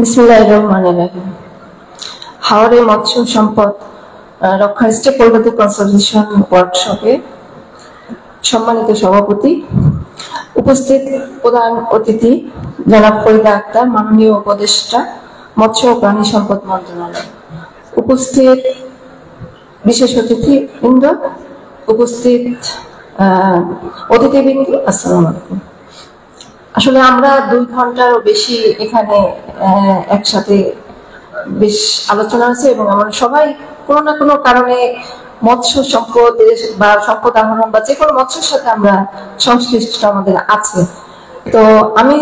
বিসমিল্লাহির রহমানির রহিম। হাওরে মৎস্য সম্পদ রক্ষা স্টেক হোল্ডারদের কনসালটেশন ওয়ার্কশপে সম্মানিত সভাপতি, উপস্থিত প্রধান অতিথি জনাব ফরিদা আক্তার, মাননীয় উপদেষ্টা মৎস্য ও প্রাণী সম্পদ মন্ত্রণালয়, উপস্থিত বিশেষ অতিথিবৃন্দ, উপস্থিত অতিথিবৃন্দ, আসসালামু আলাইকুম। আসলে আমরা 2 ঘন্টারও বেশি এখানে একসাথে বেশ আলোচনা আছে এবং আমরা সবাই কোনো না কোনো কারণে মৎস্য সম্পদ বা সম্পদ আহরণ বা যে কোনো মৎস্যের সাথে আমরা সংশ্লিষ্ট আমাদের আছে। তো আমি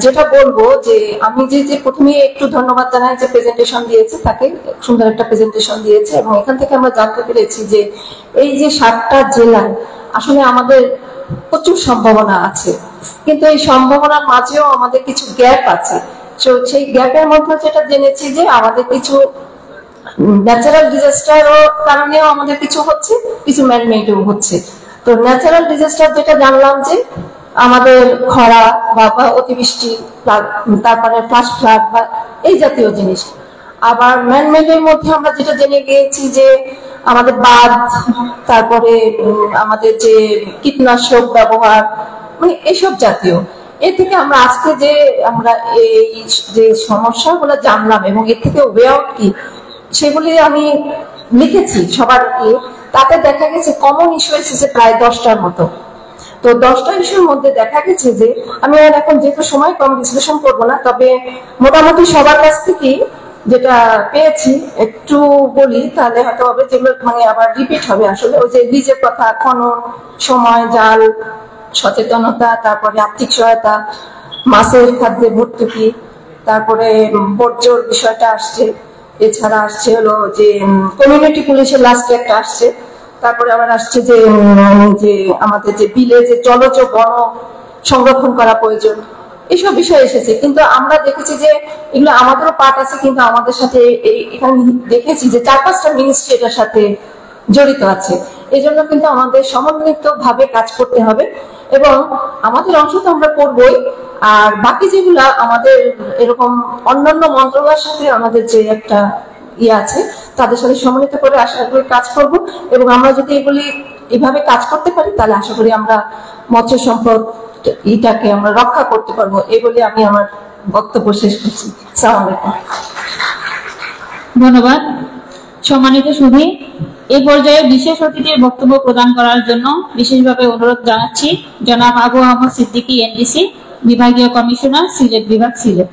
যেটা বলবো যে আমি যে প্রথমে একটু ধন্যবাদ জানাই যে প্রেজেন্টেশন দিয়েছে, তাকে সুন্দর একটা প্রেজেন্টেশন দিয়েছে এবং এখান থেকে আমরা জানতে পেরেছি যে এই যে 7টা জেলায় আসলে আমাদের প্রচুর সম্ভাবনা আছে, কিন্তু এই সম্ভাবনার মাঝেও আমাদের কিছু গ্যাপ আছে। তো সেই গ্যাপের মধ্যে যেটা জেনেছি যে আমাদের কিছু ন্যাচারাল ডিজাস্টারও কারণেও আমাদের কিছু হচ্ছে, কিছু ম্যানমেডও হচ্ছে। তো ন্যাচারাল ডিজাস্টার যেটা জানলাম যে আমাদের খরা বা অতিবৃষ্টি, তারপরে ফ্লাশ ফ্লাড বা এই জাতীয় জিনিস। আবার ম্যানমেডের মধ্যে আমরা যেটা জেনে গিয়েছি যে আমাদের বাঁধ, তারপরে আমাদের যে কীটনাশক ব্যবহার, মানে এইসব জাতীয়। এর থেকে আমরা আজকে যে আমরা এই যে সমস্যাগুলো জানলাম এবং এর থেকে ওয়ে আউট কি সেগুলি আমি লিখেছি সবার তাতে দেখা গেছে কমন ইস্যু এসেছে প্রায় 10টার মতো। তো 10টা ইস্যুর মধ্যে দেখা গেছে যে আমি আর এখন যেহেতু সময় কম বিশ্লেষণ করবো না, তবে মোটামুটি সবার কাছ থেকে যেটা পেয়েছি একটু বলি, তাহলে হয়তো হবে যেগুলো মানে আবার রিপিট হবে। আসলে ওই যে লিজের কথা, খনন, সময়, জাল, সচেতনতা, তারপরে আর্থিক সহায়তা, মাছের খাদ্যে ভর্তুকি, তারপরে বর্জ্যর বিষয়টা আসছে, এছাড়া আসছে হলো যে কমিউনিটি পুলিশের লাস্টে একটা আসছে, তারপরে আবার আসছে যে আমাদের যে বিলে যে জলজ বন সংরক্ষণ করা প্রয়োজন, এইসব বিষয় এসেছে। কিন্তু আমরা দেখেছি যে এগুলো আমাদেরও পার্ট আছে, কিন্তু আমাদের সাথে এখানে দেখেছি যে 4-5টা মিনিস্ট্রি এটার সাথে জড়িত আছে। এই জন্য কিন্তু আমাদের সমন্বিত ভাবে কাজ করতে হবে এবং আমাদের অংশ তো আমরা করবই, আর বাকি যেগুলা আমাদের এরকম অন্যান্য মন্ত্রণালয়ের সাথে আমাদের যে একটা আছে তাদের সাথে সমন্বিত করে আশা করি কাজ করব। এবং আমরা যদি এগুলি এভাবে কাজ করতে পারি তাহলে আশা করি আমরা মৎস্য সম্পদ এটাকে আমরা রক্ষা করতে পারবো। এই বলে আমি আমার বক্তব্য শেষ করছি। আসসালামু আলাইকুম। ধন্যবাদ। সম্মানিত সুধী, এই পর্যায়ে বিশেষ অতিথির বক্তব্য প্রদান করার জন্য বিশেষভাবে অনুরোধ জানাচ্ছি জনাব আবু আহমদ সিদ্দিকী, এনডিসি, বিভাগীয় কমিশনার, সিলেট বিভাগ, সিলেট।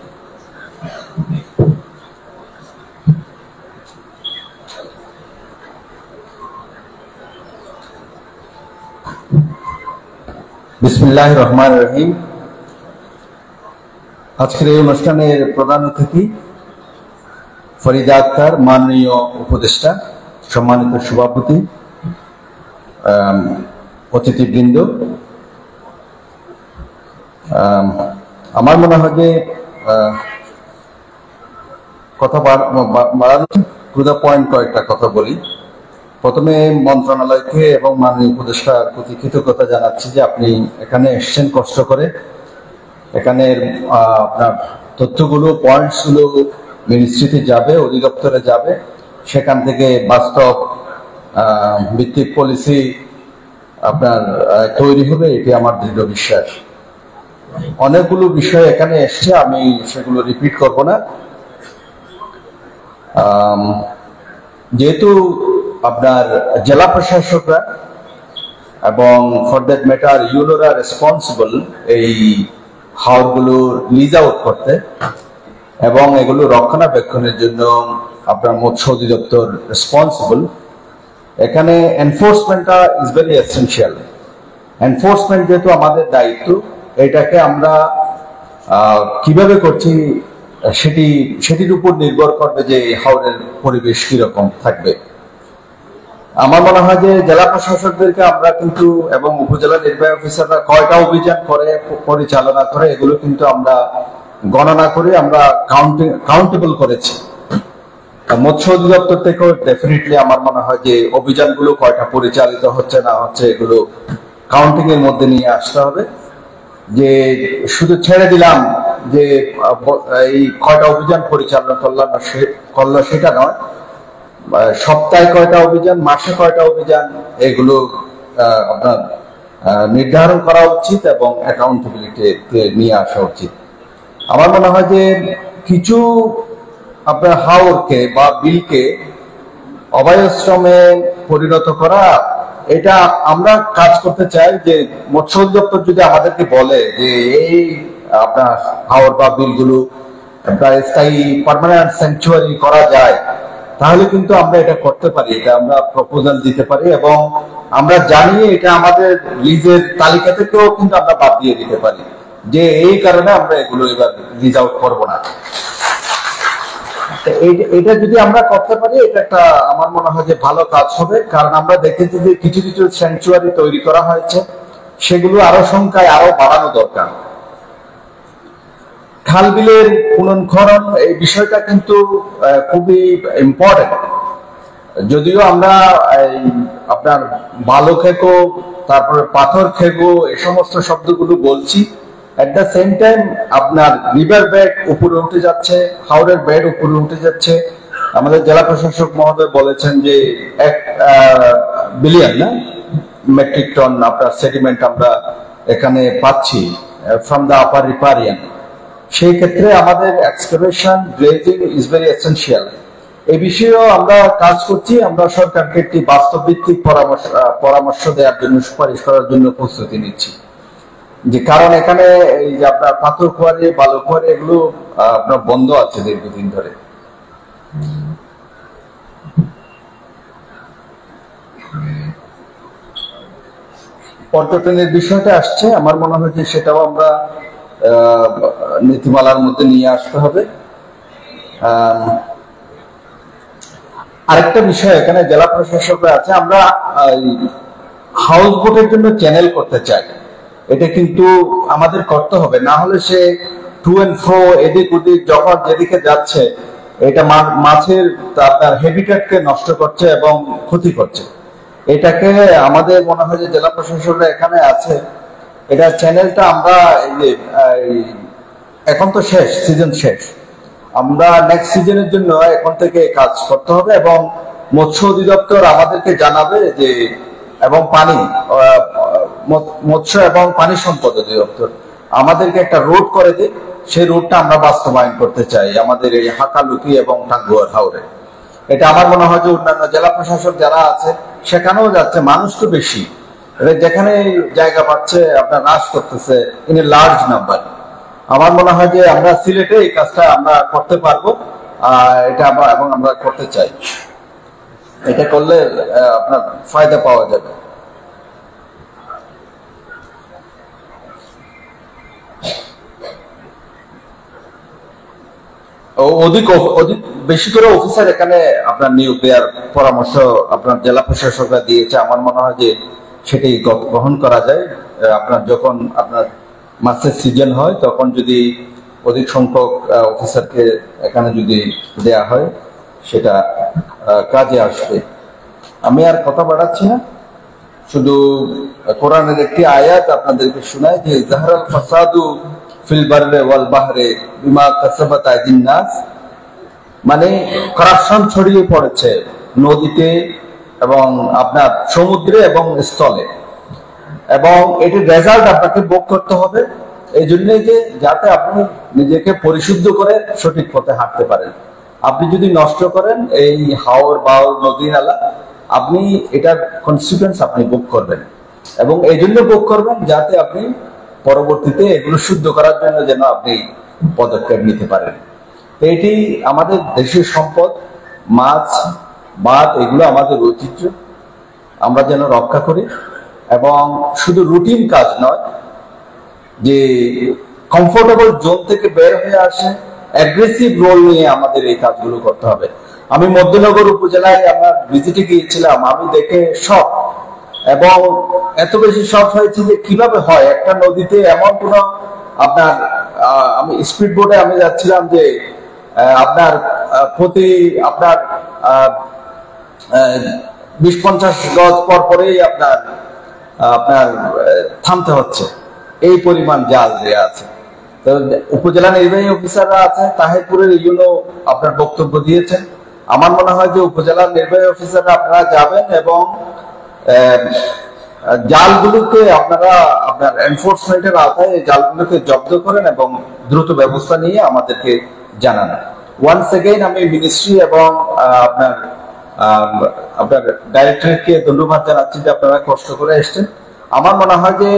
বিসমিল্লাহির রহমানির রহিম। আজকের এই অনুষ্ঠানের প্রধান অতিথি ফরিদা আক্তার, মাননীয় উপদেষ্টা, সম্মানিত সভাপতি, অতিথিবৃন্দ, আমার মনে হয় যে কথা বাড়ানো টু দ্য পয়েন্ট কয়েকটা কথা বলি। প্রথমে মন্ত্রণালয়কে এবং মাননীয় উপদেষ্টার প্রতি কৃতজ্ঞতা জানাচ্ছি যে আপনি এখানে এসেছেন কষ্ট করে। এখানের আপনার তথ্যগুলো, পয়েন্টসগুলো মিনিস্ট্রিতে যাবে, অধিদপ্তরে যাবে, সেখান থেকে বাস্তব ভিত্তিক পলিসি আপনার তৈরি হবে, এটি আমার দৃঢ় বিশ্বাস। অনেকগুলো বিষয় এখানে এসছে, আমি সেগুলো রিপিট করব না। যেহেতু আপনার জেলা প্রশাসকরা এবং ফর দ্যাট ম্যাটার ইউনোরা রেসপন্সিবল এই হাওরগুলো লিজ আউট করতে এবং এগুলো রক্ষণাবেক্ষণের জন্য আপনার মৎস্য অধিদপ্তর রেসপন্সিবল, এখানে এনফোর্সমেন্টটা ইজ ভেরি এসেনশিয়াল। এনফোর্সমেন্ট যেহেতু আমাদের দায়িত্ব, এটাকে আমরা কিভাবে করছি সেটির উপর নির্ভর করবে যে হাওরের পরিবেশ কিরকম থাকবে। আমার মনে হয় যে জেলা প্রশাসকদেরকে আমরা কিন্তু এবং উপজেলা নির্বাহী অফিসাররা কয়টা অভিযান করে পরিচালনা করে এগুলো কিন্তু আমরা গণনা করে আমরা কাউন্টেবল করেছি। মৎস্য অধিদপ্তর থেকেও ডেফিনেটলি আমার মনে হয় যে অভিযানগুলো কয়টা পরিচালিত হচ্ছে না হচ্ছে এগুলো কাউন্টিং এর মধ্যে নিয়ে আসতে হবে। যে শুধু ছেড়ে দিলাম যে এই কয়টা অভিযান পরিচালনা করলো সেটা নয়, সপ্তাহে কয়টা অভিযান, মাসে কয়টা অভিযান, এগুলো আপনার নির্ধারণ করা উচিত এবং অ্যাকাউন্টেবিলিটিতে নিয়ে আসা উচিত। আমার মনে হয় যে কিছু আপনার হাওরকে বা বিলকে অবৈধ শ্রমে পরিণত করা, এটা আমরা কাজ করতে চাই যে মৎস্য অধিদপ্তর যদি আমাদেরকে বলে যে এই আপনার হাওর বা বিলগুলো স্থায়ী পার্মানেন্ট স্যাংচুয়ারি করা যায়, তাহলে কিন্তু আমরা এটা করতে পারি, এটা আমরা প্রপোজাল দিতে পারি এবং আমরা জানি এটা আমাদের লিজের তালিকা থেকেও কিন্তু আমরা বাদ দিয়ে দিতে পারি যে এই কারণে আমরা এগুলো এবার লিজ আউট করবো না। এটা যদি আমরা করতে পারি, এটা একটা আমার মনে হয় যে ভালো কাজ হবে। কারণ আমরা দেখেছি যে কিছু কিছু স্যাংচুয়ারি তৈরি করা হয়েছে, সেগুলো আরো সংখ্যায় আরো বাড়ানো দরকার। খাল বিলের পুনর্খনন এই বিষয়টা কিন্তু খুবই ইম্পর্টেন্ট। যদিও আমরা আপনার বালু খেকো, তারপরে পাথর খেকো, এই সমস্ত শব্দগুলো বলছি, এট দ্য সেম টাইম আপনার রিভার বেড উপরে উঠে যাচ্ছে, হাওরের বেড উপরে উঠে যাচ্ছে। আমাদের জেলা প্রশাসক মহোদয় বলেছেন যে 1 বিলিয়ন না মেট্রিক টন আপনার সেডিমেন্ট আমরা এখানে পাচ্ছি ফ্রম দ্য আপার রিপারিয়ান। সেই ক্ষেত্রে আমাদের excavation dredging is very essential. এই বিষয়েও আমরা কাজ করছি। আমরা সরকারকে একটি বাস্তব ভিত্তিক পরামর্শ দেওয়ার জন্য, সুপারিশ করার জন্য প্রস্তুতি নিচ্ছি। যে কারণ এখানে এই যে আপনার পাথর কোয়ারি, বালু কোয়ারি এগুলো আপনার বন্ধ আছে দীর্ঘদিন ধরে। পর্যটনের বিষয়টা আসছে, আমার মনে হয় যে সেটাও আমরা নীতিমালার মধ্যে নিয়ে আসতে হবে। আরেকটা বিষয় এখানে জেলা প্রশাসকরা আছে, আমরা হাউস বোটের জন্য চ্যানেল করতে চাই। এটা কিন্তু আমাদের করতে হবে, না হলে সে টু এন্ড ফ্রো এদিক ওদিক যখন যেদিকে যাচ্ছে, এটা মাছের তার হ্যাবিটেটকে নষ্ট করছে এবং ক্ষতি করছে। এটাকে আমাদের মনে হয় যে জেলা প্রশাসকরা এখানে আছে, এটা চ্যানেলটা আমরা এখন তো শেষ, সিজন শেষ, আমরা নেক্সট সিজনের জন্য এখন থেকে কাজ করতে হবে এবং মৎস্য অধিদপ্তর আমাদেরকে জানাবে যে, এবং মৎস্য এবং পানি সম্পদ অধিদপ্তর আমাদেরকে একটা রুট করে দিই, সেই রুটটা আমরা বাস্তবায়ন করতে চাই আমাদের এই হাকালুকি এবং টাঙ্গুয়ার হাওরে। এটা আমার মনে হয় যে অন্যান্য জেলা প্রশাসক যারা আছে সেখানেও যাচ্ছে, মানুষ তো বেশি, যেখানে জায়গা পাচ্ছে আপনার হ্রাস করতেছে ইন এ লার্জ নাম্বার। আমার মনে হয় যে আমরা সিলেটে এই কাজটা আমরা করতে পারবো, এটা এবং আমরা করতে চাই। এটা করলে আপনার ফায়দা পাওয়া যাবে। অধিক বেশি করে অফিসার এখানে আপনার নিয়োগ দেওয়ার পরামর্শ আপনার জেলা প্রশাসকরা দিয়েছে। আমার মনে হয় যে সেটাই গ্রহণ করা যায়। আপনার যখন আপনার মাছের সিজন হয় তখন যদি অধিক সংখ্যক অফিসারকে এখানে যদি দেয়া হয়, সেটা কাজে আসবে। আমি আর কথা বাড়াচ্ছি না, শুধু কোরআনের একটি আয়াত আপনাদেরকে শোনায় যে জাহরাল ফাসাদু ফিল বাররে ওয়াল বাহরে বিমা কাসাবাত আইদিন নাস, মানে কারাপশন ছড়িয়ে পড়েছে নদীতে এবং আপনার সমুদ্রে এবং স্থলে, এবং এটির রেজাল্ট আপনাকে ভোগ করতে হবে। এই জন্যই যে যাতে আপনি নিজেকে পরিশুদ্ধ করে সঠিক পথে হাঁটতে পারেন। আপনি যদি নষ্ট করেন এই হাওর বাওর নদী নালা, আপনি এটার কনসিকুয়েন্স আপনি ভোগ করবেন, এবং এই জন্য ভোগ করবেন যাতে আপনি পরবর্তীতে এগুলো শুদ্ধ করার জন্য যেন আপনি পদক্ষেপ নিতে পারেন। তো এটি আমাদের দেশের সম্পদ, মাছ বাদ এগুলো আমাদের ঐতিহ্য, আমরা যেন রক্ষা করি। এবং শুধু রুটিন কাজ নয়, যে কমফোর্টেবল জোন থেকে বের হয়ে আসে অ্যাগ্রেসিভ রোল নিয়ে আমাদের এই কাজগুলো করতে হবে। আমি মধ্যনগর উপজেলায় আমার ভিজিটে গিয়েছিলাম, আমি দেখে শক, এবং এত বেশি শক হয়েছে যে কিভাবে হয় একটা নদীতে এমন কোন আপনার আমি স্পিড বোটে আমি যাচ্ছিলাম যে আপনার প্রতি আপনার 20-50 গজ পর পরেই আপনার থামতে হচ্ছে, এই পরিমাণ জাল দেয়া আছে। তো উপজেলা নির্বাহী অফিসাররা আছেন, তাহিরপুরের ইউনো আপনার বক্তব্য দিয়েছেন। আমার মনে হয় যে উপজেলা নির্বাহী অফিসাররা আপনারা যাবেন এবং জালগুলোকে আপনারা আপনার এনফোর্সমেন্টের আওতায় এই জালগুলোকে জব্দ করেন এবং দ্রুত ব্যবস্থা নিয়ে আমাদেরকে জানান। ওয়ান্স এগেইন আমি মিনিস্ট্রি এবং আপনার আপনার ডাইরেক্টরেটকে ধন্যবাদ জানাচ্ছি যে আপনারা কষ্ট করে এসছেন। আমার মনে হয় যে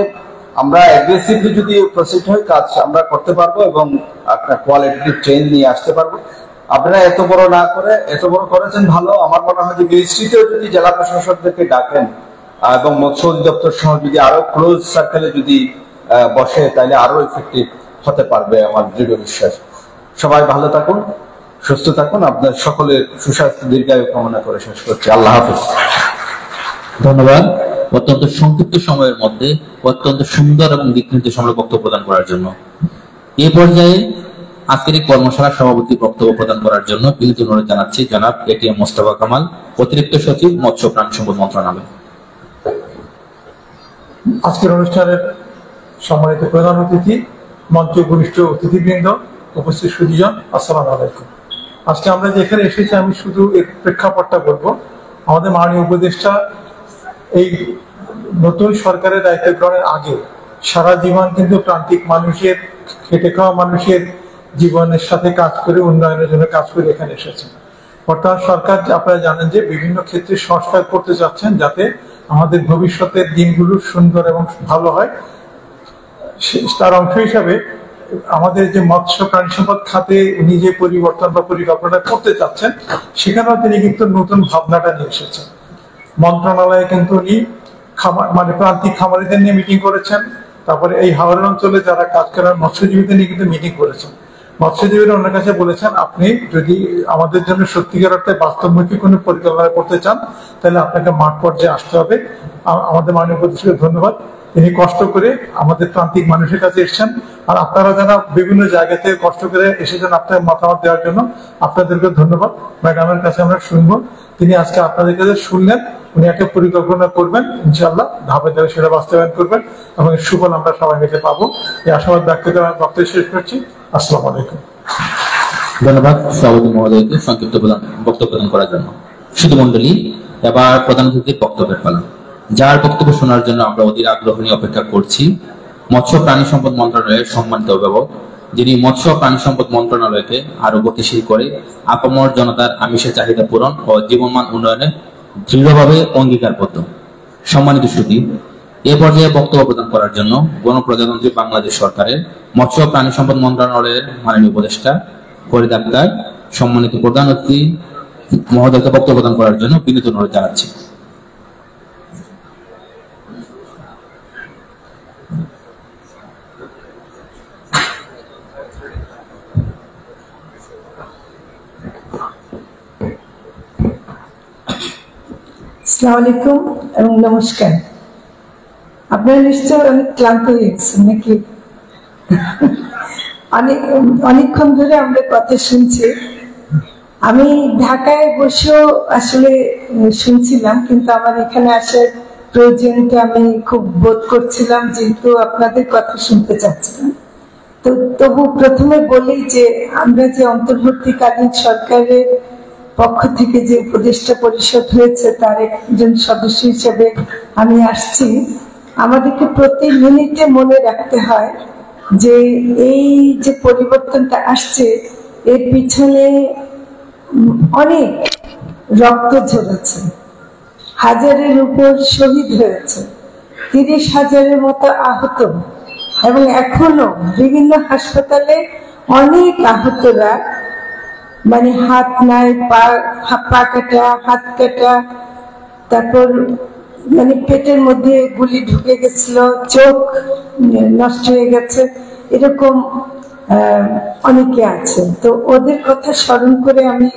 আমরা অ্যাগ্রেসিভলি যদি প্রসিড হয় কাজ আমরা করতে পারবো এবং একটা কোয়ালিটিভ চেঞ্জ নিয়ে আসতে পারবো। আপনারা এত বড় না করে এত বড় করেছেন ভালো। আমার মনে হয় যে মিনিস্ট্রিতেও যদি জেলা প্রশাসকদেরকে ডাকেন এবং মৎস্য অধিদপ্তর সহ যদি আরো ক্লোজ সার্কেলে যদি বসে তাহলে আরো ইফেক্টিভ হতে পারবে আমার দৃঢ় বিশ্বাস। সবাই ভালো থাকুন, সুস্থ থাকুন। আপনার সকলের সুস্বাস্থ্য দীর্ঘায়ু কামনা করে শেষ করছি। আল্লাহ হাফেজ। ধন্যবাদ অত্যন্ত সংক্ষিপ্ত সময়ের মধ্যে অত্যন্ত সুন্দর এবং দিক নির্দেশমূলক বক্তব্য প্রদান করার জন্য। এই পর্যায়ে আজকের এই কর্মশালার সভাপতি বক্তব্য প্রদান করার জন্য বিনীত অনুরোধ জানাচ্ছি জনাব এটিএম মোস্তফা কামাল, অতিরিক্ত সচিব, মৎস্য প্রাণী সম্পদ মন্ত্রণালয়। আজকের অনুষ্ঠানের সম্মানিত প্রধান অতিথি, মঞ্চ ঘনিষ্ঠ অতিথিবৃন্দ, উপস্থিত সুধীজন, আসসালামু আলাইকুম। আজকে আমরা যেখানে এসেছি আমি শুধু এর প্রেক্ষাপটটা বলবো। আমাদের মাননীয় উপদেষ্টা এই নতুন সরকারের দায়িত্ব গ্রহণের আগে সারা জীবন কিন্তু প্রান্তিক মানুষের, খেটে খাওয়া মানুষের জীবনের সাথে কাজ করে উন্নয়নের জন্য কাজ করে এখানে এসেছেন। বর্তমান সরকার আপনারা জানেন যে বিভিন্ন ক্ষেত্রে সংস্কার করতে চাচ্ছেন যাতে আমাদের ভবিষ্যতের দিনগুলো সুন্দর এবং ভালো হয়। তার অংশ হিসাবে আমাদের যে মৎস্য প্রাণী সম্পদ খাতে উনি যে পরিবর্তন বা পরিকল্পনা করতে চাচ্ছেন সেখানেও তিনি কিন্তু নতুন ভাবনাটা নিয়ে এসেছেন। মন্ত্রণালয়ে কিন্তু উনি মানে প্রান্তিক খামারিদের নিয়ে মিটিং করেছেন, তারপরে এই হাওড় অঞ্চলে যারা কাজ করেন মৎস্যজীবীদের নিয়ে কিন্তু মিটিং করেছেন। মৎস্যজীবীরা ওনার কাছে বলেছেন আপনি যদি আমাদের জন্য সত্যিকার অর্থে বাস্তবমুখী কোনো পরিকল্পনা করতে চান তাহলে আপনাকে মাঠ পর্যায়ে আসতে হবে। আমাদের মাননীয় উপদেষ্টাকে ধন্যবাদ, তিনি কষ্ট করে আমাদের প্রান্তিক মানুষের কাছে এসেছেন। আর আপনারা যারা বিভিন্ন জায়গা থেকে কষ্ট করে এসেছেন আপনার মতামত দেওয়ার জন্য আপনাদেরকে ধন্যবাদ। ম্যাডামের কাছে আমরা শুনবো, তিনি আজকে আপনাদের কাছে শুনলেন, উনি একটা পরিকল্পনা করবেন, ইনশাআল্লাহ ধাপে ধাপে সেটা বাস্তবায়ন করবেন এবং সুফল আমরা সবাই মিলে পাবো। এই আশাবাদ ব্যক্ত করে আমি বক্তব্য শেষ করছি। আসসালামু আলাইকুম। ধন্যবাদ সভাপতি মহোদয়কে সংক্ষিপ্ত বক্তব্য প্রদান করার জন্য। শুধু মন্ডলী, এবার প্রধান অতিথির বক্তব্যের পালা। যার বক্তব্য শোনার জন্য আমরা অধীর আগ্রহ নিয়ে অপেক্ষা করছি মৎস্য প্রাণী সম্পদ মন্ত্রণালয়ের সম্মানিত অভিভাবক, যিনি মৎস্য প্রাণী সম্পদ মন্ত্রণালয়কে আরো গতিশীল করে আপামর জনতার আমিষের চাহিদা পূরণ ও জীবনমান উন্নয়নে দৃঢ়ভাবে অঙ্গীকারবদ্ধ। সম্মানিত সুধী, এ পর্যায়ে বক্তব্য প্রদান করার জন্য গণপ্রজাতন্ত্রী বাংলাদেশ সরকারের মৎস্য প্রাণী সম্পদ মন্ত্রণালয়ের মাননীয় উপদেষ্টা ফরিদ আক্তার, সম্মানিত প্রধান অতিথি মহোদয়কে বক্তব্য প্রদান করার জন্য বিনীত অনুরোধ জানাচ্ছি। আসসালামু আলাইকুম এবং নমস্কার। আপনারা নিশ্চয় অনেক ক্লান্ত হয়ে গেছেন নাকি? অনেকক্ষণ ধরে আমরা কথা শুনছি। আমি ঢাকায় বসেও আসলে শুনছিলাম, কিন্তু আমার এখানে আসার প্রয়োজনটা আমি খুব বোধ করছিলাম যেহেতু আপনাদের কথা শুনতে চাচ্ছিলাম। তো তবু প্রথমে বলি যে আমরা যে অন্তর্বর্তীকালীন সরকারের পক্ষ থেকে যে উপদেষ্টা পরিষদ হয়েছে তার একজন সদস্য হিসেবে আমি আসছি। আমাদেরকে প্রতি মিনিটে মনে রাখতে হয় যে এই যে পরিবর্তনটা আসছে এর পিছনে অনেক রক্ত ঝরেছে, হাজারের উপর শহীদ হয়েছে, 30,000-এর মতো আহত, এবং এখনো বিভিন্ন হাসপাতালে অনেক আহতরা মানে হাত নাই, পা কাটা, হাত কাটা, তারপর মানে পেটের মধ্যে গুলি ঢুকে গেছিল, চোখ নষ্ট হয়ে গেছে, এরকম অনেকে আছে। তো ওদের কথা স্মরণ করে আমি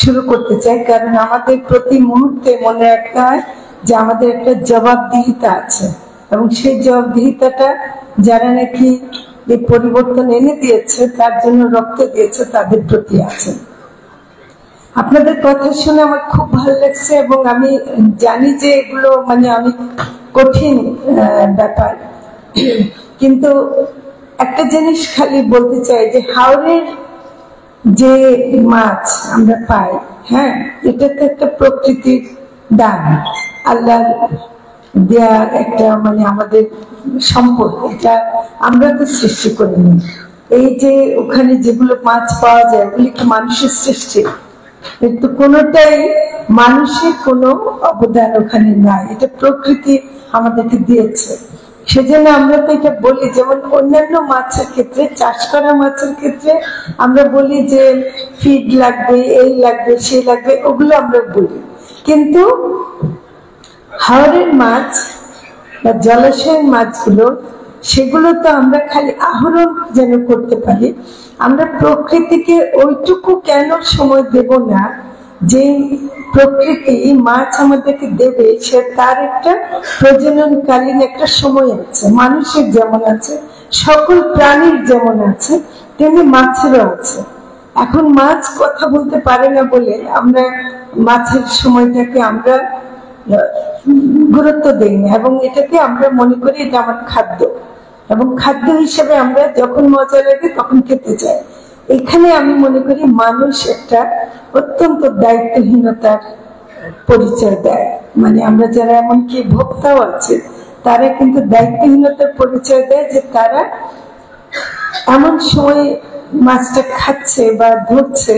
শুরু করতে চাই, কারণ আমাদের প্রতি মুহূর্তে মনে রাখতে হয় যে আমাদের একটা জবাবদিহিতা আছে এবং সেই জবাবদিহিতাটা যারা নাকি এই পরিবর্তন এনে দিয়েছে, তার জন্য রক্ত দিয়েছে, তাদের প্রতি আছে। আপনাদের কথা শুনে আমার খুব ভালো লাগছে এবং আমি জানি যে এগুলো মানে অনেক কঠিন ব্যাপার, কিন্তু একটা জিনিস খালি বলতে চাই যে হাওরের যে মাছ আমরা পাই, হ্যাঁ, এটা তো একটা প্রকৃতির দান, আল্লাহ দেয়া একটা মানে আমাদের সম্পদ, এটা আমরা তো সৃষ্টি করিনি। এই যে ওখানে যেগুলো মাছ পাওয়া যায় ওগুলি কি মানুষের সৃষ্টি? কিন্তু কোনোটাই মানুষের কোনো অবদান ওখানে নাই, এটা প্রকৃতি আমাদেরকে দিয়েছে। সেজন্য আমরা তো এটা বলি, যেমন অন্যান্য মাছের ক্ষেত্রে, চাষ করা মাছের ক্ষেত্রে আমরা বলি যে ফিড লাগবে, এই লাগবে, সেই লাগবে, ওগুলো আমরা বলি। কিন্তু হাওরের মাছ বা জলাশয়ের মাছগুলো, সেগুলো তো আমরা খালি আহরণ যেন করতে পারি, আমরা প্রকৃতিকে ওইটুকু কেন সময় দেব না যে প্রকৃতি মাছ আমাদেরকে দেবে, সে তার একটা প্রজননকালীন একটা সময় আছে। মানুষের যেমন আছে, সকল প্রাণীর যেমন আছে, তেমনি মাছেরও আছে। এখন মাছ কথা বলতে পারে না বলে আমরা মাছের সময়টাকে আমরা গুরুত্ব দিই না, এবং এটাকে আমরা মনে করি এটা আমার খাদ্য, এবং খাদ্য হিসেবে আমরা যখন মজা লাগে তখন খেতে চাই। এখানে আমি মনে করি মানুষ একটা অত্যন্ত দায়িত্বহীনতার পরিচয় দেয়, মানে আমরা যারা এমনকি ভোক্তাও আছে তারা কিন্তু দায়িত্বহীনতার পরিচয় দেয়, যে তারা এমন সময় মাছটা খাচ্ছে বা ধরছে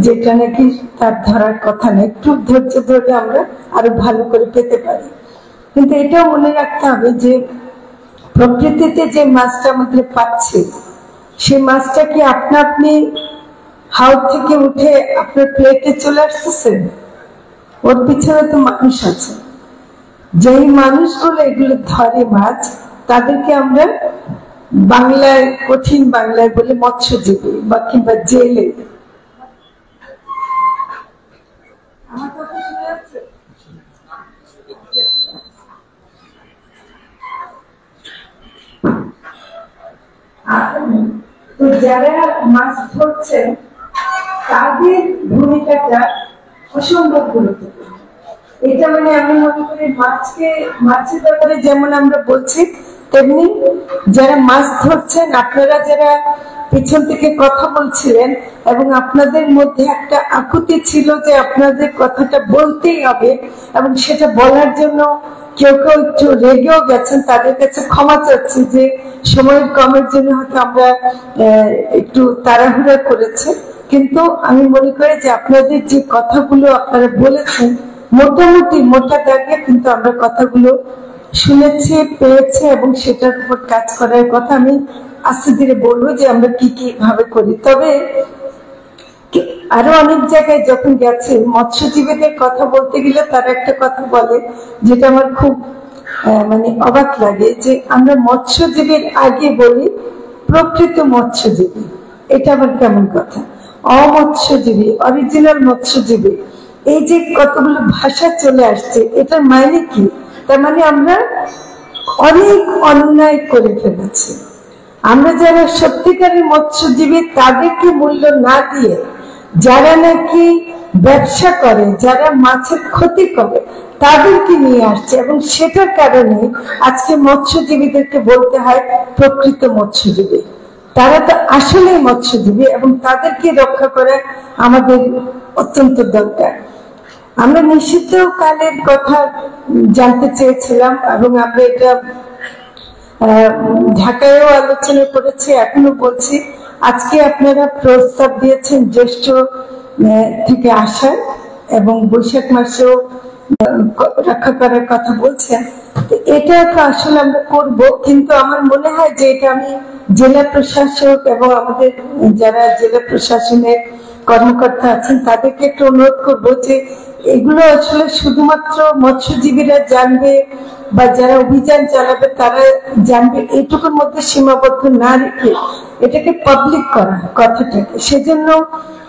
যেটা নাকি তার ধরার কথা না, একটু ধৈর্য ধরে আমরা আরো ভালো করে পেতে পারি। কিন্তু এটাও মনে রাখতে হবে যে প্রকৃতিতে যে মাছটা আমাদের পাচ্ছি, সেই মাছটা কি আপনি হাওর থেকে উঠে আপনার প্লেটে চলে আসতেছেন? ওর পিছনে তো মানুষ আছে, যেই মানুষগুলো এগুলো ধরে মাছ, তাদেরকে আমরা বাংলায়, কঠিন বাংলায় বলে মৎস্যজীবী বা কিংবা জেলে। আমার কথা শোনা যাচ্ছে? তো যারা মাছ ধরছেন তাদের ভূমিকাটা অসম্ভব গুরুত্বপূর্ণ। এটা মানে আমি মনে করি মাছের ব্যাপারে যেমন আমরা বলছি, তেমনি যারা মাছ ধরছেন, আপনারা যারা পিছন থেকে কথা বলছিলেন এবং আপনাদের মধ্যে একটা আকুতি ছিল যে আপনাদের কথাটা বলতেই হবে, এবং সেটা বলার জন্য কেউ কেউ একটু রেগেও গেছেন, তাদের কাছে ক্ষমা চাচ্ছি যে সময়ের কমের জন্য হয়তো আমরা একটু তাড়াহুড়া করেছি। কিন্তু আমি মনে করি যে আপনাদের যে কথাগুলো আপনারা বলেছেন, মোটামুটি মোটা দাগে কিন্তু আমরা কথাগুলো শুনেছি, পেয়েছি, এবং সেটার উপর কাজ করার কথা আমি আস্তে ধীরে বলবো যে আমরা কি কি ভাবে করি। তবে আরো অনেক জায়গায় যখন গেছে, মৎস্যজীবীদের কথা বলতে গেলে তারা একটা কথা বলে যেটা আমার খুব মানে অবাক লাগে, যে আমরা মৎস্যজীবীর আগে বলি প্রকৃত মৎস্যজীবী। এটা আবার কেমন কথা? অমৎস্যজীবী, অরিজিনাল মৎস্যজীবী, এই যে কতগুলো ভাষা চলে আসছে, এটার মানে কি? তার মানে আমরা অনেক অন্যায় করে ফেলেছি। আমরা যারা সত্যিকারের মৎস্যজীবী তাদেরকে মূল্য না দিয়ে যারা নাকি ব্যবসা করে, যারা মাছের ক্ষতি করে, তাদেরকে নিয়ে আসছে, এবং সেটার কারণে আজকে মৎস্যজীবীদেরকে বলতে হয় প্রকৃত মৎস্যজীবী। তারা তো আসলে মৎস্যজীবী, এবং তাদেরকে রক্ষা করা আমাদের অত্যন্ত দরকার। আমরা নিষিদ্ধ কালের কথা জানতে চেয়েছিলাম, এবং আমরা এটা ঢাকায়ও আলোচনা করেছি, এখনো বলছি। আজকে আপনারা প্রস্তাব দিয়েছেন জ্যৈষ্ঠ থেকে আসার, এবং বৈশাখ মাসেও রক্ষা করার কথা বলছেন। এটা তো আসলে আমরা করব, কিন্তু আমার মনে হয় যে এটা আমি জেলা প্রশাসক এবং আমাদের যারা জেলা প্রশাসনের কর্মকর্তা আছেন তাদেরকে একটু অনুরোধ করবো যে এগুলো আসলে শুধুমাত্র মৎস্যজীবীরা জানবে বা যারা অভিযান চালাবে তারা জানবে, এইটুকুর মধ্যে সীমাবদ্ধ না রেখে এটাকে পাবলিক করা কথাটাকে। সেজন্য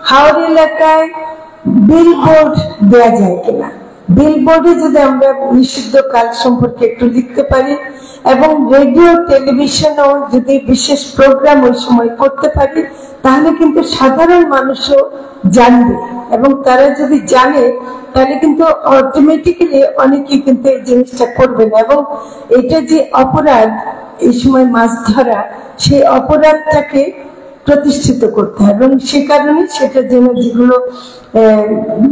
হাওর এলাকায় বিলবোর্ড দেয়া যায় কিনা, বিলবোর্ডে যদি আমরা নিষিদ্ধ কাল সম্পর্কে একটু লিখতে পারি, এবং রেডিও টেলিভিশনও যদি বিশেষ প্রোগ্রাম ওই সময় করতে পারি, তাহলে কিন্তু সাধারণ মানুষও জানবে, এবং তারা যদি জানে তাহলে কিন্তু অটোমেটিক্যালি অনেকে কিন্তু এই জিনিসটা করবে না। এবং এটা যে অপরাধ, এই সময় মাছ ধরা, সেই অপরাধটাকে প্রতিষ্ঠিত করতে হবে এবং সে কারণে সেটা যেন যেগুলো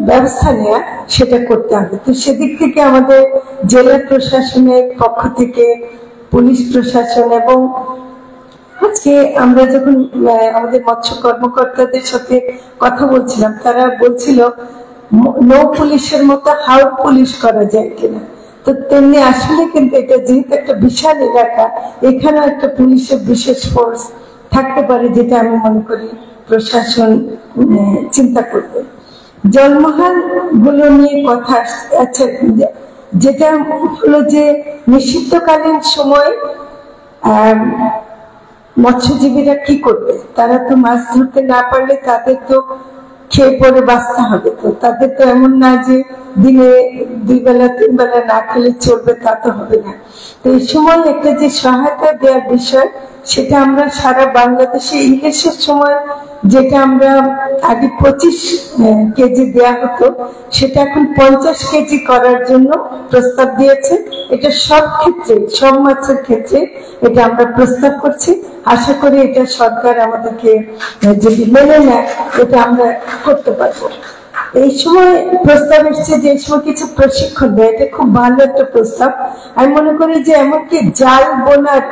ব্যবস্থা নেওয়া সেটা করতে হবে। তো সেদিক থেকে আমাদের জেলা প্রশাসনের পক্ষ থেকে, পুলিশ প্রশাসন এবং আজকে আমরা যখন আমাদের মৎস্য কর্মকর্তাদের সাথে কথা বলছিলাম, তারা বলছিল নৌ পুলিশের মতো হাওড় পুলিশ করা যায় কিনা। তো তেমনি আসলে কিন্তু এটা যেহেতু একটা বিশাল এলাকা, এখানেও একটা পুলিশের বিশেষ ফোর্স থাকতে পারে, যেটা আমি মনে করি প্রশাসন চিন্তা করবে। জলমহল গুলো নিয়ে কথা আচ্ছা, যেটা হলো যে নিষিদ্ধকালীন সময় মৎস্যজীবীরা কি করবে, তারা তো মাছ ধরতে না পারলে তাদের তো খেয়ে পরে বাঁচতে হবে। তো তাদের তো এমন না যে দিনে 2 বেলা 3 বেলা না খেলে চলবে, তা তো হবে না। তো এই সময় একটা যে সহায়তা দেওয়ার বিষয়, সেটা আমরা সারা বাংলাদেশে ইলিশের সময় যেটা আমরা আগে 25 কেজি দেয়া হতো, সেটা এখন 50 কেজি করার জন্য প্রস্তাব দিয়েছে। এটা সব ক্ষেত্রে, সব মাছের ক্ষেত্রে এটা আমরা প্রস্তাব করছি। আশা করি এটা সরকার আমাদেরকে যদি মেনে নেয়, এটা আমরা করতে পারবো। এই সময় প্রস্তাব এসছে যে এই সময় কিছু প্রশিক্ষণ দেয়, এটা খুব ভালো একটা প্রস্তাব। আমি মনে করি যে এমনকি জাল বোনার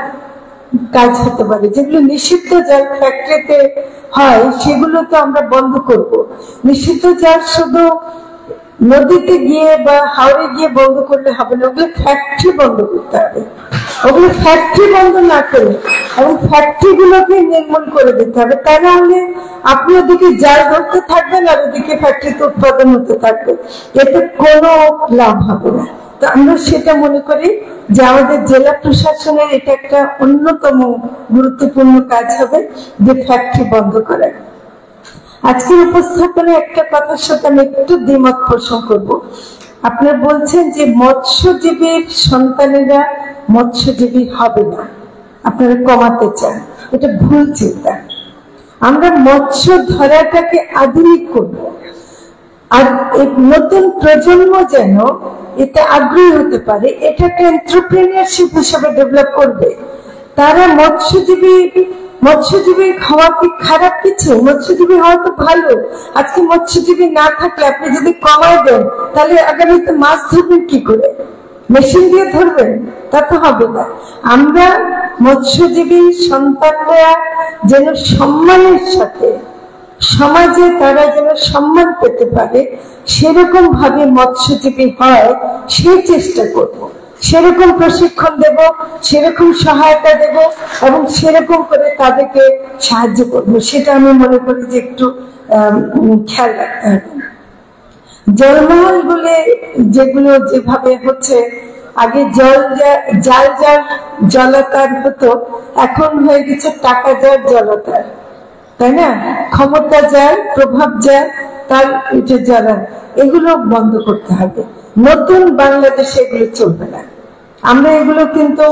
কাজ হতে পারে, যেগুলো নিষিদ্ধ জাল ফ্যাক্টরিতে হয় সেগুলো তো আমরা বন্ধ করব। নিষিদ্ধ জাল শুধু নদীতে গিয়ে বা হাওড়ে গিয়ে বন্ধ করলে হবে না, ওগুলো ফ্যাক্টরি বন্ধ করতে হবে। ওগুলো ফ্যাক্টরি বন্ধ না করে এবং ফ্যাক্টরি গুলোকে নির্মূল করে দিতে হবে। তা না হলে আপনি ওদিকে জাল ধরতে থাকবেন আর ওদিকে ফ্যাক্টরিতে উৎপাদন হতে থাকবে, এতে কোনো লাভ হবে না। তো আমরা সেটা মনে করি যে আমাদের জেলা প্রশাসনের এটা একটা অন্যতম গুরুত্বপূর্ণ কাজ হবে, যে ফ্যাক্টরি বন্ধ করা। আজকের উপস্থাপনে একটা কথার সাথে আমি একটু দ্বিমত পোষণ করবো। আপনারা বলছেন যে মৎস্যজীবীর সন্তানেরা মৎস্যজীবী হবে না, আপনারা কমাতে চান, এটা ভুল চিন্তা। আমরা মৎস্য ধরাটাকে আধুনিক করব, আর নতুন প্রজন্ম যেন এতে আগ্রহী হতে পারে, এটা একটা এন্টারপ্রেনিয়রশিপ হিসেবে ডেভেলপ করবে। তারা মৎস্যজীবী হওয়া কি খারাপ কিছু? মৎস্যজীবী হওয়া তো ভালো। আজকে মৎস্যজীবী না থাকলে আপনি যদি কমায় দেন, তাহলে আগামীতে মাছ ধরবেন কি করে? মেশিন দিয়ে ধরবেন? তা তো হবে না। আমরা মৎস্যজীবী সন্তানরা যেন সম্মানের সাথে সমাজে তারা যেন সম্মান পেতে পারে, সেরকম ভাবে মৎস্যজীবী হয় সেই চেষ্টা করব। সেরকম প্রশিক্ষণ দেব, সেরকম সহায়তা দেব এবং সেরকম করে তাদেরকে সাহায্য করব। সেটা আমি মনে করি যে একটু খেয়াল রাখতে হবে। জলমহল বলে যেগুলো যেভাবে হচ্ছে, আগে জাল যার জলাতার হতো, এখন হয়ে গেছে টাকা যার জলাতার, তাই না? ক্ষমতা যার, প্রভাব যার, তার এটা যারা, এগুলো বন্ধ করতে হবে। নতুন বাংলাদেশে এগুলো চলবে না। আমরা এগুলো কিন্তু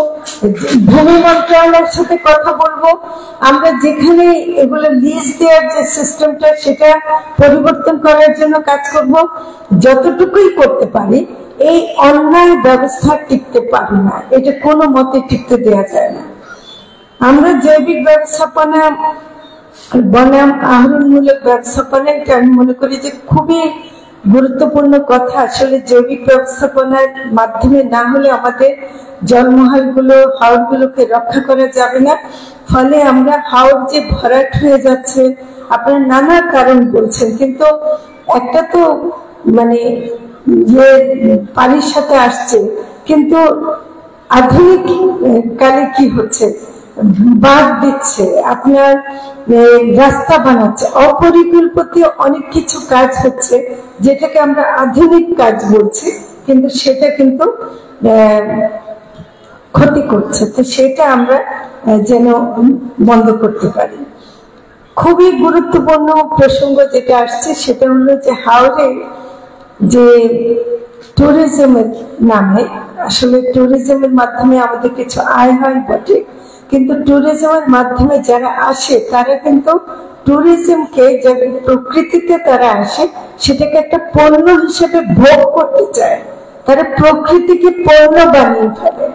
ভূমি মন্ত্রণালয়ের সাথে কথা বলবো। আমরা যেখানে এগুলো লিজ দেওয়ার যে সিস্টেমটা, সেটা পরিবর্তন করার জন্য কাজ করব। যতটুকুই করতে পারি, এই অন্যায় ব্যবস্থা টিকতে পারি না, এটা কোনো মতে টিকতে দেওয়া যায় না। আমরা জৈবিক ব্যবস্থাপনা, বনাম আহরণমূলক ব্যবস্থাপনা, এটা আমি মনে করি যে খুবই গুরুত্বপূর্ণ কথা। আসলে জৈবিক ব্যবস্থাপনার মাধ্যমে না হলে আমাদের জলমহল গুলো, হাওর গুলোকে রক্ষা করা যাবে না। ফলে আমরা হাওর যে ভরাট হয়ে যাচ্ছে, আপনারা নানা কারণ বলছেন, কিন্তু একটা তো মানে যে পানির সাথে আসছে, কিন্তু আধুনিক কালে কি হচ্ছে, বাঁধ দিচ্ছে, আপনার রাস্তা বানাচ্ছে, অপরিকল্পিত অনেক কিছু কাজ হচ্ছে, যেটাকে আমরা আধুনিক কাজ বলছি, কিন্তু সেটা কিন্তু ক্ষতি করছে। তো সেটা আমরা যেন বন্ধ করতে পারি। খুবই গুরুত্বপূর্ণ প্রসঙ্গ যেটা আসছে, সেটা হলো যে হাওড়ে যে ট্যুরিজমের নামে, আসলে ট্যুরিজমের মাধ্যমে আমাদের কিছু আয় হয় বটে, কিন্তু ট্যুরিজমের মাধ্যমে যারা আসে তারা কিন্তু ট্যুরিজমকে, যে প্রকৃতিতে তারা আসে, সেটাকে একটা পণ্য হিসেবে ভোগ করতে চায়। তারা প্রকৃতিকে পণ্য বানিয়ে ফেলে।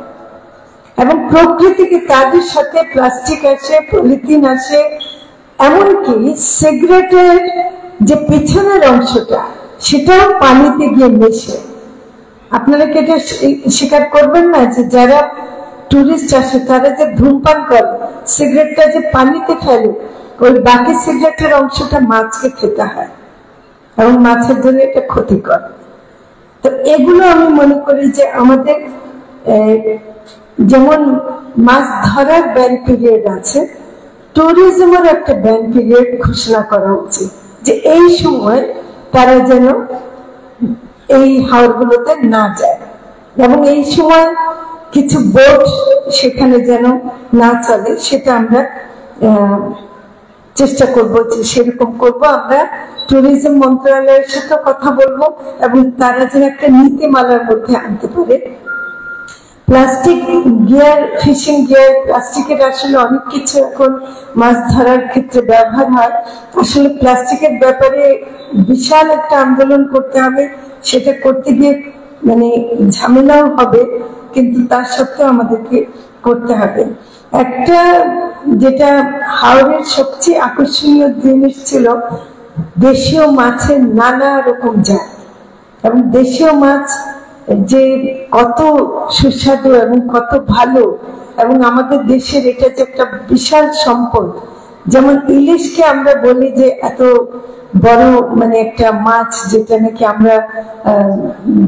এবং প্রকৃতিকে তাদের সাথে প্লাস্টিক আসে, পলিথিন আসে, এমনকি সিগারেটের যে পিছনের অংশটা সেটাও পানিতে গিয়ে মেশে। আপনারা কি এটা স্বীকার করবেন না যে যারা টুরিস্ট আসে তারা যে ধূমপান করে, সিগারেটটা যে পানিতে ফেলে, ওই বাকি সিগারেটের অংশটা মাছকে খেতে হয় এবং মাছের জন্য এটা ক্ষতিকর। তো এগুলো আমি মনে করি যে আমাদের যেমন মাছ ধরার ব্যান পিরিয়ড আছে, ট্যুরিজমের একটা ব্যান পিরিয়ড ঘোষণা করা উচিত, যে এই সময় তারা যেন এই হাওরগুলোতে না যায় এবং এই সময় কিছু বোট সেখানে যেন না চলে, সেটা আমরা চেষ্টা করব যে সেরকম করব। আমরা ট্যুরিজম মন্ত্রণালয়ের সাথে কথা বলবো এবং তারা যেন একটা নীতিমালার মধ্যে আনতে পারে। প্লাস্টিক গিয়ার, ফিশিং গিয়ার, প্লাস্টিকের আসলে অনেক কিছু এখন মাছ ধরার ক্ষেত্রে ব্যবহার হয়। আসলে প্লাস্টিকের ব্যাপারে বিশাল একটা আন্দোলন করতে হবে, সেটা করতে গিয়ে মানে ঝামেলাও হবে, কিন্তু তার সত্ত্বেও আমাদেরকে করতে হবে। একটা যেটা হাওরের সবচেয়ে আকর্ষণীয় জিনিস ছিল দেশীয় মাছের নানা রকম জাত, এবং দেশীয় মাছ যে কত সুস্বাদু এবং কত ভালো, এবং আমাদের দেশের এটা যে একটা বিশাল সম্পদ। যেমন ইলিশকে আমরা বলি যে এত বড় মানে একটা মাছ যেটা নাকি আমরা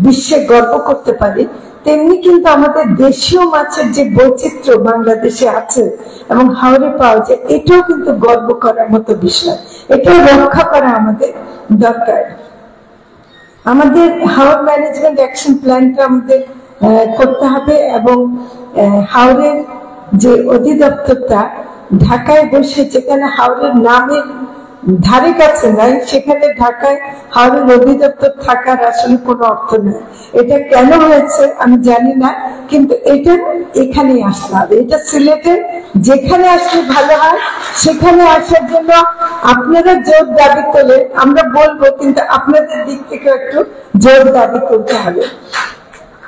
বিশ্বে গর্ব করতে পারি, তেমনি কিন্তু আমাদের দেশীয় মাছের যে বৈচিত্র্য বাংলাদেশে আছে এবং হাওরে পাওয়া যায়, এটাও কিন্তু গর্ব করার মতো বিষয়। এটাও রক্ষা করা আমাদের দরকার। আমাদের হাওর ম্যানেজমেন্ট অ্যাকশন প্ল্যানটা আমাদের করতে হবে এবং হাওরের যে অধিদপ্তরটা ঢাকায় বসে, যেখানে হাওরের নামের ধারে কাছে নাই, সেখানে ঢাকায় হাওরের অধিদপ্তর থাকার আসলে কোনো অর্থ নেই। এটা কেন হয়েছে আমি জানি না, কিন্তু এটা এখানেই আসতে হবে। এটা সিলেটে যেখানে আসলে ভালো হয় সেখানে আসার জন্য আপনারা জোর দাবি তোলে আমরা বলবো, কিন্তু আপনাদের দিক থেকে একটু জোর দাবি করতে হবে।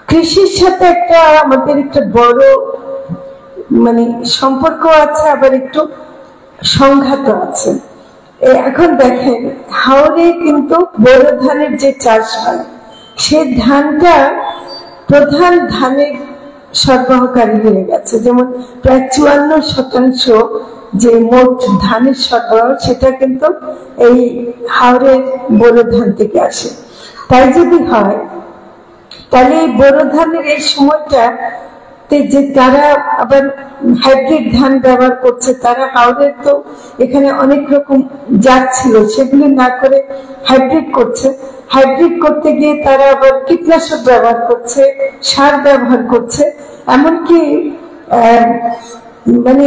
কৃষির সাথে একটা আমাদের একটা বড় মানে সম্পর্ক আছে, আবার একটু সংঘাত আছে। এখন দেখেন হাওরে কিন্তু বোরো ধানের যে চাষ হয়, সে ধানটা প্রধান ধানের সরবরাহকারী হয়ে গেছে। যেমন প্রায় 54% যে মোট ধানের সরবরাহ, সেটা কিন্তু এই হাওরের বোরো ধান থেকে আসে। তাই যদি হয় তাহলে এই বোরো ধানের এই সময়টা যে তারা আবার হাইব্রিড ধান ব্যবহার করছে, তারা হাওরের তো এখানে অনেক রকম জাত ছিল, সেগুলি না করে হাইব্রিড করছে। হাইব্রিড করতে গিয়ে তারা আবার কীটনাশক ব্যবহার করছে, সার ব্যবহার করছে, এমনকি মানে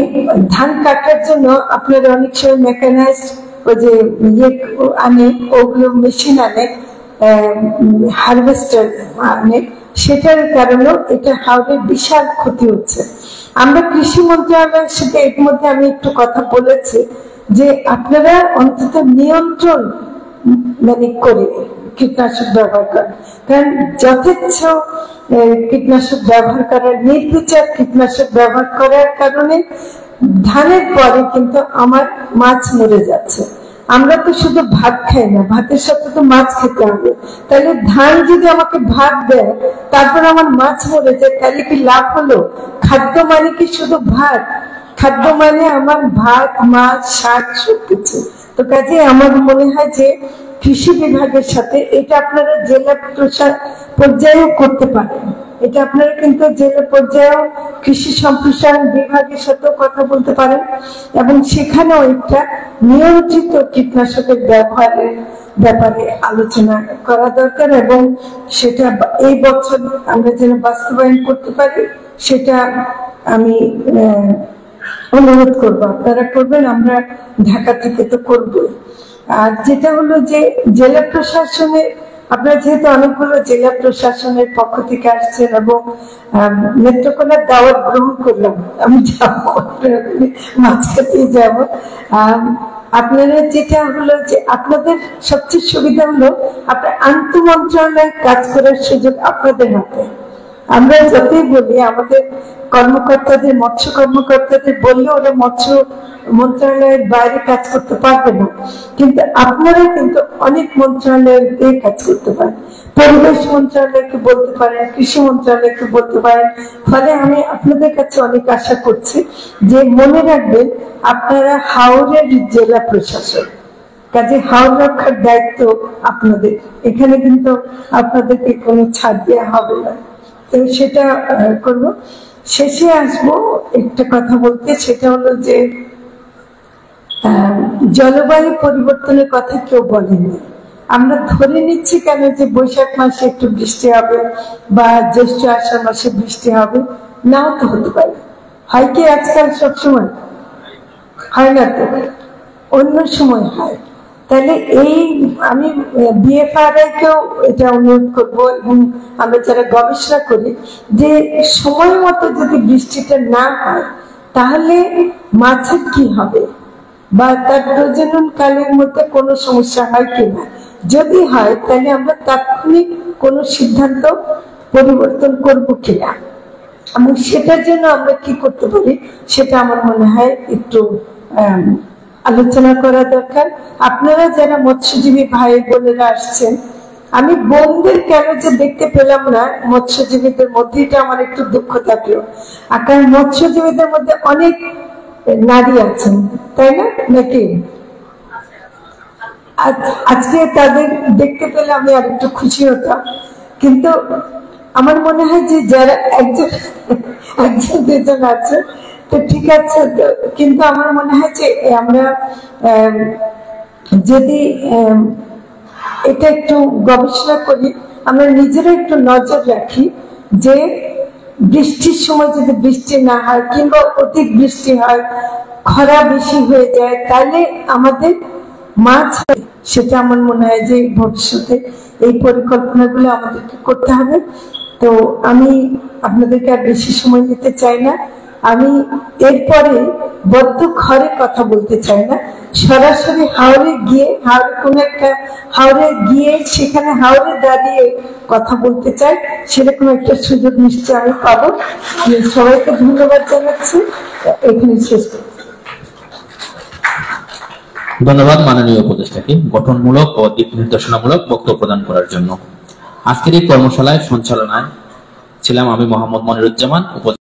ধান কাটার জন্য আপনারা অনেক সময় মেকানাইজড ওই যে ইয়ে আনে, ওগুলো মেশিন আনে, হারভেস্টার আনে, সেটার কারণেও এটা হাওরের বিশাল ক্ষতি হচ্ছে। আমরা কৃষি মন্ত্রণালয়ের সাথে এর মধ্যে আমি একটু কথা বলেছি যে আপনারা অন্তত নিয়ন্ত্রণ মানে করে কীটনাশক ব্যবহার করেন, কারণ যথেচ্ছ কীটনাশক ব্যবহার করার, নির্বিচার কীটনাশক ব্যবহার করার কারণে ধানের পরে কিন্তু আমার মাছ মরে যাচ্ছে। আমরা তো শুধু ভাত খাই না, ভাতের সাথে তো মাছ খেতে হবে। তাহলে ধান যদি আমাকে ভাত দেয় তারপর আমার মাছ মরে যায়, তাহলে কি লাভ হলো? খাদ্য মানে কি শুধু ভাত? খাদ্য মানে আমার ভাত, মাছ, শাক সবকিছু। তো কাজে আমার মনে হয় যে কৃষি বিভাগের সাথে এটা আপনারা জেলা পর্যায়েও করতে পারেন। এটা আপনারা কিন্তু জেলা পর্যায়েও কৃষি সম্প্রসারণ বিভাগের সাথেও কথা বলতে পারেন এবং সেখানেও একটা নিয়ন্ত্রিত কীটনাশকের ব্যবহারের ব্যাপারে আলোচনা করা দরকার এবং সেটা এই বছর আমরা যেন বাস্তবায়ন করতে পারি সেটা আমি অনুরোধ করবো। আপনারা করবেন, আমরা ঢাকা থেকে তো করবই। আর যেটা হলো যে জেলা প্রশাসনের, আপনারা যেহেতু অনেকগুলো জেলা প্রশাসনের পক্ষ থেকে আসছেন এবং নেত্রকোনার দাওয়াত গ্রহণ করলাম, আমি যাবো, মাছ খেতে যাবো। আপনারা যেটা হলো যে আপনাদের সবচেয়ে সুবিধা হলো আপনার আন্তঃমন্ত্রণালয় কাজ করার সুযোগ আপনাদের হাতে। আমরা যতই বলি আমাদের কর্মকর্তাদের, মৎস্য কর্মকর্তাদের বললে ওরা মৎস্য মন্ত্রণালয়ের বাইরে কাজ করতে পারবে না, কিন্তু আপনারা কিন্তু অনেক মন্ত্রণালয়ে কাজ করতে পারেন, পরিবেশ মন্ত্রণালয়কে বলতে পারেন, কৃষি মন্ত্রণালয়কে বলতে পারেন। ফলে আমি আপনাদের কাছে অনেক আশা করছি যে মনে রাখবেন আপনারা হাওড়ের জেলা প্রশাসক, কাজে হাওড় রক্ষার দায়িত্ব আপনাদের, এখানে কিন্তু আপনাদেরকে কোনো ছাড় দেওয়া হবে না। তো সেটা করব। শেষে আসবো একটা কথা বলতে, সেটা হলো যে জলবায়ু পরিবর্তনের কথা কেউ বলেনি। আমরা ধরে নিচ্ছি কেন যে বৈশাখ মাসে একটু বৃষ্টি হবে বা জ্যৈষ্ঠ আষাঢ় মাসে বৃষ্টি হবে, নাও তো হতে পারে। হয় কি আজকাল সবসময় হয় না, তো অন্য সময় হয়। তাহলে এই আমি বিএফআরআই কেও এটা অনুরোধ করবো, এবং আমরা যারা গবেষণা করি, যে সময় মতো যদি বৃষ্টিটা না হয় তাহলে মাছের কি হবে, বা তার প্রজনন কালের মধ্যে কোনো সমস্যা হয় কিনা, যদি হয় তাহলে আমরা তাৎক্ষণিক কোনো সিদ্ধান্ত পরিবর্তন করবো কিনা, এবং সেটার জন্য আমরা কি করতে পারি সেটা আমার মনে হয় একটু আলোচনা করা দরকার। আপনারা যারা মৎস্যজীবী ভাই বোনেরা আসছেন, আমি বোনদের কেন যে দেখতে পেলাম না মৎস্যজীবীদের মধ্যে, এটা আমার একটু দুঃখ থাকলো। কারণ মৎস্যজীবীদের মধ্যে অনেক নারী আছেন, তাই না, নাকি? আজকে তাদের দেখতে পেলে আমি আর একটু খুশি হতাম, কিন্তু আমার মনে হয় যে যারা একজন দুজন আছে তো ঠিক আছে, কিন্তু আমার মনে হয় যে আমরা যদি এটা একটু গবেষণা করি, আমরা নিজেরা একটু নজর রাখি যে বৃষ্টির সময় যদি বৃষ্টি না হয় কিংবা অধিক বৃষ্টি হয়, খরা বেশি হয়ে যায়, তাহলে আমাদের মাছ, সেটা আমার মনে হয় যে ভবিষ্যতে এই পরিকল্পনাগুলো আমাদেরকে করতে হবে। তো আমি আপনাদেরকে আর বেশি সময় নিতে চাই না। আমি এরপরে বদ্ধ ঘরে কথা বলতে চাই না, সরাসরি হাওড়ে গিয়ে, হাওড়ে গিয়ে সেখানে হাওড়ে দাঁড়িয়ে কথা বলতে চাই, সেরকম একটা সুযোগ নিশ্চয় আমি পাবো। সবাইকে ধন্যবাদ জানাচ্ছি, এখানে শেষ করছি। ধন্যবাদ মাননীয় উপদেষ্টাকে গঠনমূলক ও দিক নির্দেশনামূলক বক্তব্য প্রদান করার জন্য। আজকের এই কর্মশালায় সঞ্চালনায় ছিলাম আমি মোহাম্মদ মনিরুজ্জামান।